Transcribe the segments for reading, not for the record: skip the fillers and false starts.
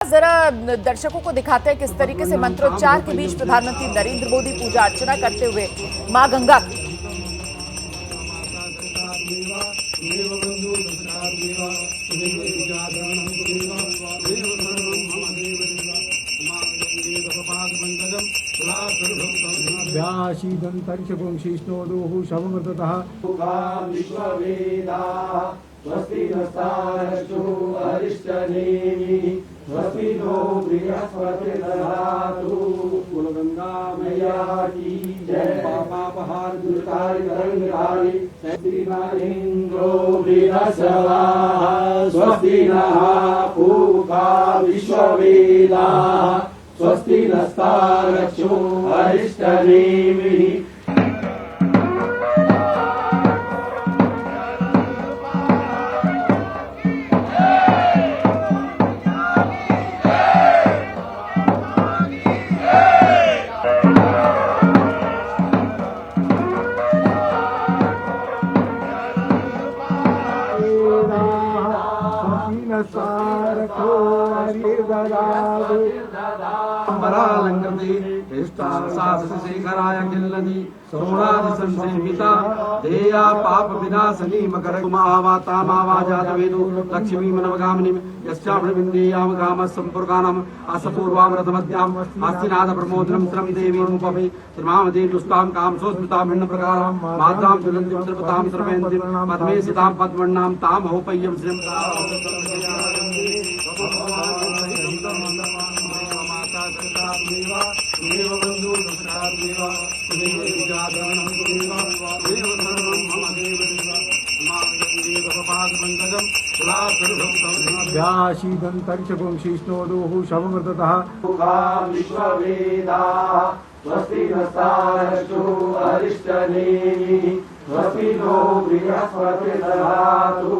जरा दर्शकों को दिखाते हैं किस तरीके से मंत्रोच्चार के बीच प्रधानमंत्री नरेंद्र मोदी पूजा अर्चना करते हुए मां गंगा की। स्वस्ति नस्तारश्चु अरिष्टनेमिः स्वस्ति नो बृहस्पतिर्दधातु। कुलगंगा मैया की जय। पापापहार दुष्टारि तरंगितारि स्वस्ति न इंद्रो बृहस्पतिः स्वस्ति नः पूषा विश्ववेदाः स्वस्ति नस्तारश्चु अरिष्टनेमिः। शेखराय किल्लदी सोणादि संसेविता देया पाप विनाशनी मकर मावाता मावाजात वेदो लक्ष्मी मनवगामिनी यस्याभ्रविंदेयाम गाम संपुर्गानम असपूर्वाम रथमद्याम आस्तिनाद प्रमोदनम श्रम देवी मुपवे श्रीमाम देवुस्ताम काम सोस्मिताम भिन्न प्रकारम माताम ज्वलन्ति पुत्रपताम सर्वेन्द्रिम पद्मे सिताम पद्मन्नाम ताम होपय्यम श्रीम स्वस्ति नस्तारश्चु अरिष्टनेमिः स्वस्ति नो बृहस्पतिर्दधातु।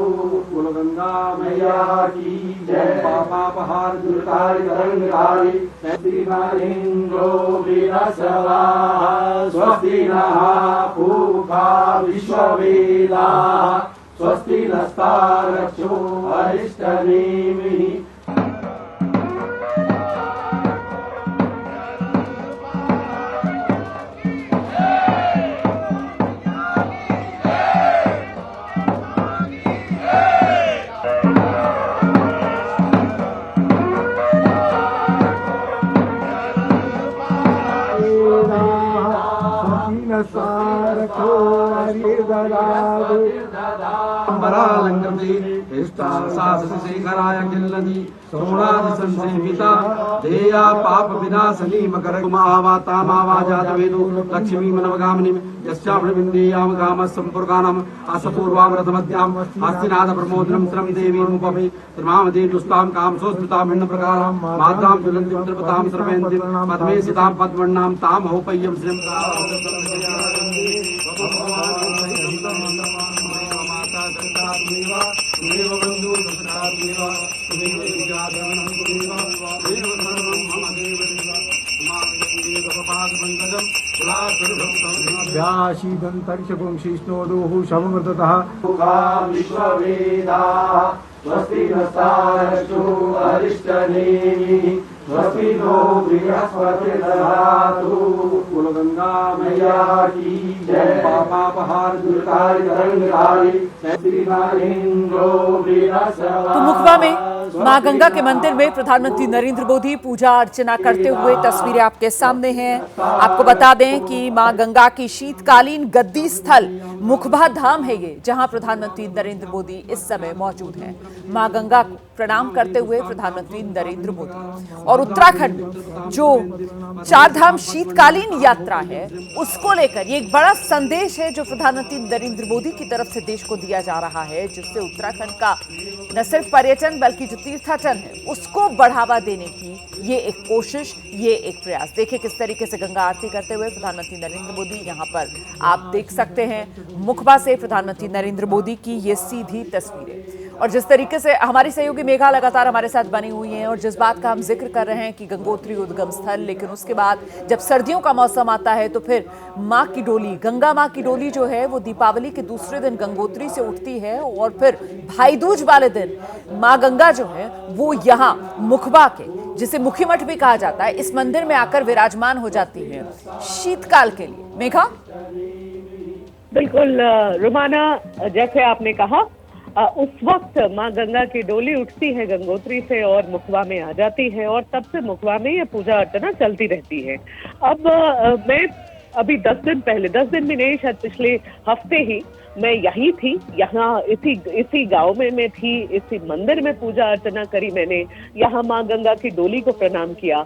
कुलगंगा मैया की जय। पापापहार दुष्टारि तरंगितारि स्वस्ति न इंद्रो बृहस्पतिः स्वस्ति नः पूषा विश्ववेदाः स्वस्ति नस्तारश्चु अरिष्टनेमिः। शेखराय किल्लदी सोणादि संसेविता देया पाप विनाशनी मकर मावाता मावाजात वेदो लक्ष्मी मनवगामिनी यस्याभ्रविंदेयाम गाम संपुर्गानम असपूर्वाम रथमद्याम आस्तिनाद प्रमोदनम श्रम देवी मुपवे श्रीमाम देवुस्ताम काम सोस्मिताम भिन्न प्रकारम माताम ज्वलन्ति पुत्रपताम सर्वेन्द्रिम पद्मे सिताम पद्मन्नाम ताम होपय्यम श्रीम स्वस्ति नस्तारश्चु अरिष्टनेमिः स्वस्ति नो बृहस्पतिर्दधातु। कुलगंगा मैया की जय। पापापहार दुष्टारि तरंगितारि स्वस्ति न इंद्रो बृहस्पतिः। तो मुखबा में मां गंगा के मंदिर में प्रधानमंत्री नरेंद्र मोदी पूजा अर्चना करते हुए तस्वीरें आपके सामने हैं। आपको बता दें कि मां गंगा की शीतकालीन गद्दी स्थल मुखबा धाम है ये, जहां प्रधानमंत्री नरेंद्र मोदी इस समय मौजूद हैं। मां गंगा को प्रणाम करते हुए प्रधानमंत्री नरेंद्र मोदी और उत्तराखंड में जो चारधाम शीतकालीन यात्रा है उसको लेकर ये एक बड़ा संदेश है जो प्रधानमंत्री नरेंद्र मोदी की तरफ से देश को दिया जा रहा है, जिससे उत्तराखंड का न सिर्फ पर्यटन बल्कि जो तीर्थाटन है उसको बढ़ावा देने की ये एक कोशिश, ये एक प्रयास। देखिए किस तरीके से गंगा आरती करते हुए प्रधानमंत्री नरेंद्र मोदी यहाँ पर आप देख सकते हैं। मुखबा से प्रधानमंत्री नरेंद्र मोदी की ये सीधी तस्वीरें और जिस तरीके से हमारी सहयोगी मेघा लगातार हमारे साथ बनी हुई हैं और जिस बात का हम जिक्र कर रहे हैं कि गंगोत्री उद्गम स्थल, लेकिन उसके बाद जब सर्दियों का मौसम आता है तो फिर माँ की डोली, गंगा माँ की डोली जो है वो दीपावली के दूसरे दिन गंगोत्री से उठती है और फिर भाई दूज वाले दिन माँ गंगा जो है वो यहाँ मुखबा के, जिसे मुखीमठ भी कहा जाता है, इस मंदिर में आकर विराजमान हो जाती है शीतकाल के लिए। मेघा, बिल्कुल रुमाना, जैसे आपने कहा उस वक्त माँ गंगा की डोली उठती है गंगोत्री से और मुखबा में आ जाती है और तब से मुखबा में ये पूजा अर्चना चलती रहती है। अब मैं अभी 10 दिन पहले, 10 दिन भी नहीं, शायद पिछले हफ्ते ही मैं यही थी, यहाँ इसी गांव में मैं थी, इसी मंदिर में पूजा अर्चना करी मैंने, यहाँ माँ गंगा की डोली को प्रणाम किया,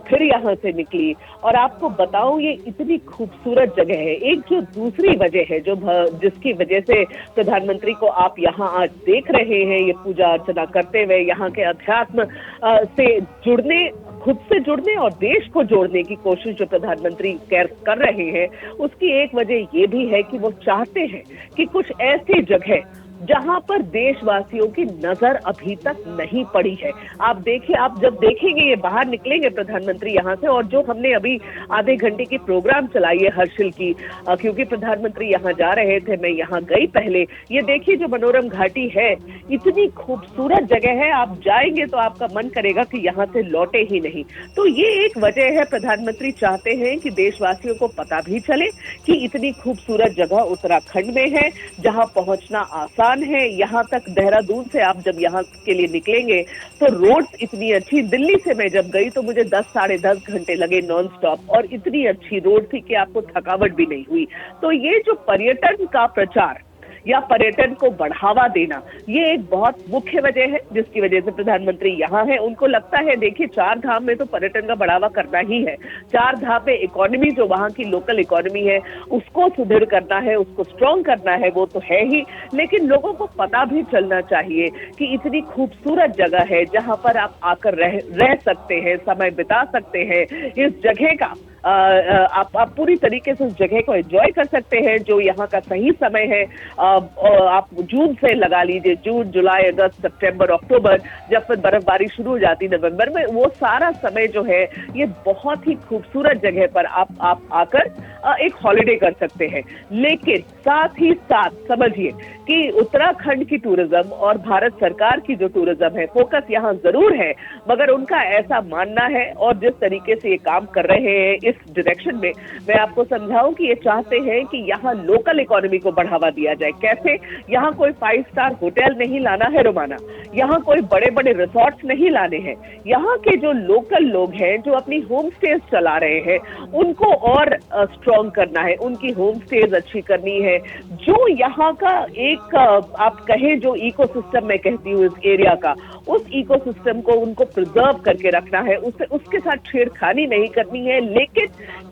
फिर यहाँ से निकली। और आपको बताऊं ये इतनी खूबसूरत जगह है। एक जो दूसरी वजह है जो जिसकी वजह से प्रधानमंत्री को आप यहाँ आज देख रहे हैं ये पूजा अर्चना करते हुए, यहाँ के अध्यात्म से जुड़ने, खुद से जुड़ने और देश को जोड़ने की कोशिश जो प्रधानमंत्री कर रहे हैं, उसकी एक वजह ये भी है कि वो चाहते हैं कि कुछ ऐसी जगह जहां पर देशवासियों की नजर अभी तक नहीं पड़ी है। आप देखिए, आप जब देखेंगे ये बाहर निकलेंगे प्रधानमंत्री यहाँ से, और जो हमने अभी आधे घंटे की प्रोग्राम चलाई है हर्षिल की, क्योंकि प्रधानमंत्री यहाँ जा रहे थे, मैं यहाँ गई पहले। ये देखिए जो मनोरम घाटी है, इतनी खूबसूरत जगह है, आप जाएंगे तो आपका मन करेगा कि यहाँ से लौटे ही नहीं। तो ये एक वजह है, प्रधानमंत्री चाहते हैं कि देशवासियों को पता भी चले कि इतनी खूबसूरत जगह उत्तराखंड में है, जहाँ पहुंचना आसान है। यहाँ तक देहरादून से आप जब यहाँ के लिए निकलेंगे तो रोड्स इतनी अच्छी, दिल्ली से मैं जब गई तो मुझे 10 साढ़े 10 घंटे लगे नॉन स्टॉप, और इतनी अच्छी रोड थी कि आपको थकावट भी नहीं हुई। तो ये जो पर्यटन का प्रचार या पर्यटन को बढ़ावा देना, ये एक बहुत मुख्य वजह है जिसकी वजह से प्रधानमंत्री यहाँ है। उनको लगता है, देखिए 4 धाम में तो पर्यटन का बढ़ावा करना ही है, 4 धाम में इकोनॉमी जो वहाँ की लोकल इकोनॉमी है उसको सुदृढ़ करना है, उसको स्ट्रॉन्ग करना है, वो तो है ही, लेकिन लोगों को पता भी चलना चाहिए कि इतनी खूबसूरत जगह है जहाँ पर आप आकर रह सकते हैं, समय बिता सकते हैं। इस जगह का आप पूरी तरीके से उस जगह को एंजॉय कर सकते हैं। जो यहाँ का सही समय है, आप जून से लगा लीजिए, जून, जुलाई, अगस्त, सितंबर, अक्टूबर, जब फिर बर्फबारी शुरू हो जाती नवंबर में, वो सारा समय जो है ये बहुत ही खूबसूरत जगह पर आप आकर एक हॉलिडे कर सकते हैं। लेकिन साथ ही साथ समझिए कि उत्तराखंड की टूरिज्म और भारत सरकार की जो टूरिज्म है, फोकस यहाँ जरूर है, मगर उनका ऐसा मानना है और जिस तरीके से ये काम कर रहे हैं इस डायरेक्शन में, मैं आपको समझाऊं कि ये चाहते हैं कि यहाँ लोकल इकोनॉमी को बढ़ावा दिया जाए। कैसे? यहाँ कोई 5 स्टार होटल नहीं लाना है रोमाना, यहाँ कोई बड़े बड़े रिसोर्ट्स नहीं लाने हैं। यहाँ के जो लोकल लोग हैं जो अपनी होम स्टेज चला रहे हैं, उनको और स्ट्रॉन्ग करना है, उनकी होम स्टेज अच्छी करनी है। जो यहाँ का एक आप कहें जो इकोसिस्टम मैं कहती हूँ इस एरिया का, उस इकोसिस्टम को उनको प्रिजर्व करके रखना है, उसके साथ छेड़खानी नहीं करनी है। लेकिन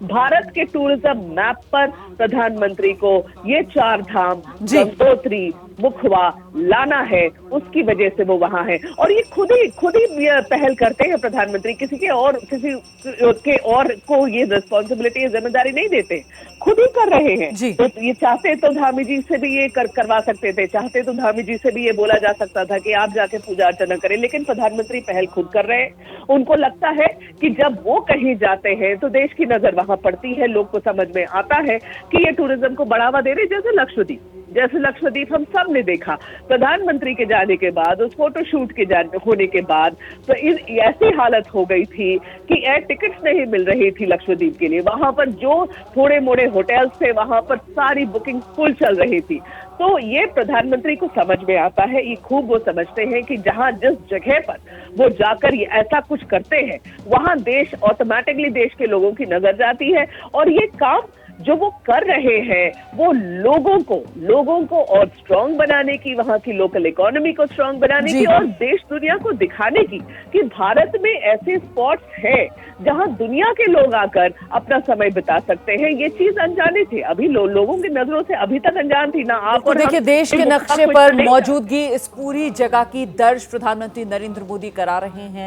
भारत के टूरिज्म मैप पर प्रधानमंत्री को ये 4 धाम, गंगोत्री, मुखबा लाना है, उसकी वजह से वो वहां है। और ये खुद ही पहल करते हैं प्रधानमंत्री, किसी के और को ये रिस्पॉन्सिबिलिटी, ये जिम्मेदारी नहीं देते, खुद ही कर रहे हैं। तो ये चाहते तो धामी जी से भी ये करवा सकते थे, चाहते तो धामी जी से भी ये बोला जा सकता था कि आप जाके पूजा अर्चना करें, लेकिन प्रधानमंत्री पहल खुद कर रहे हैं। उनको लगता है कि जब वो कहीं जाते हैं तो देश की नजर वहां पड़ती है, लोग को समझ में आता है कि ये टूरिज्म को बढ़ावा दे रहे। जैसे लक्षद्वीप हम सब ने देखा, प्रधानमंत्री के जाने के बाद, उस फोटोशूट के होने के बाद तो ऐसी हालत हो गई थी कि एयर टिकट्स नहीं मिल रही थी लक्षद्वीप के लिए। वहां पर जो थोड़े मोड़े होटल्स थे वहां पर सारी बुकिंग फुल चल रही थी। तो ये प्रधानमंत्री को समझ में आता है, ये खूब वो समझते हैं कि जहां जिस जगह पर वो जाकर ये ऐसा कुछ करते हैं, वहां देश ऑटोमेटिकली, देश के लोगों की नजर जाती है। और ये काम जो वो कर रहे हैं वो लोगों को और स्ट्रांग बनाने की, वहां की लोकल इकोनॉमी को स्ट्रांग बनाने की और देश दुनिया को दिखाने की कि भारत में ऐसे स्पॉट्स हैं जहां दुनिया के लोग आकर अपना समय बिता सकते हैं। ये चीज अनजाने थे, अभी लोगों की नजरों से अभी तक अनजान थी ना। आप और देखिए, देश के नक्शे पर मौजूदगी इस पूरी जगह की दर्ज प्रधानमंत्री नरेंद्र मोदी करा रहे हैं।